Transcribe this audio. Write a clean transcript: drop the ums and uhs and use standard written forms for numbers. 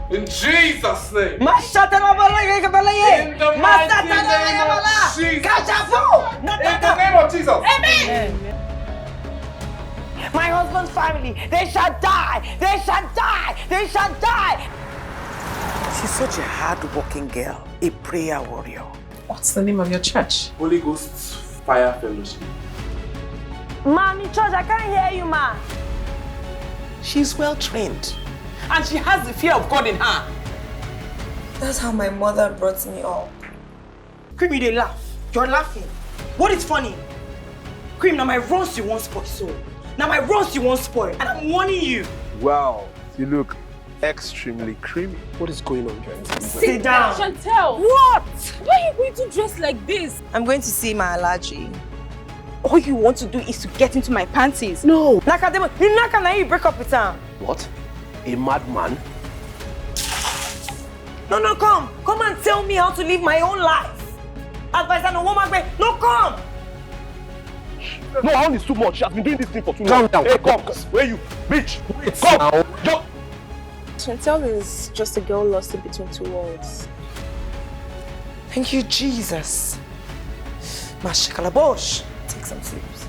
In Jesus' name. In the name of Jesus. Amen. My husband's family, they shall die. They shall die. They shall die. She's such a hard-working girl, a prayer warrior. What's the name of your church? Holy Ghost Fire Fellowship. Mom, in church, I can't hear you, ma. She's well-trained. And she has the fear of God in her. That's how my mother brought me up. Cream, you dey laugh. You're laughing. What is funny? Cream, now my roast you won't spoil so. Now my roast you won't spoil. And I'm warning you. Wow, you look extremely creamy. What is going on here? Sit down. Chantel. What? Why are you going to dress like this? I'm going to see my allergy. All you want to do is to get into my panties. No. Nakademo, you break up with him. What? A madman? No, come. Come and tell me how to live my own life. Advice on a woman, no, come. No, Aon is too much. She has been doing this thing for too long. Calm down. Hey, come. Where you? Bitch. Wait, come. Jump. Chantel is just a girl lost in between two worlds. Thank you, Jesus. Mashakalabosh. Take some sleeps.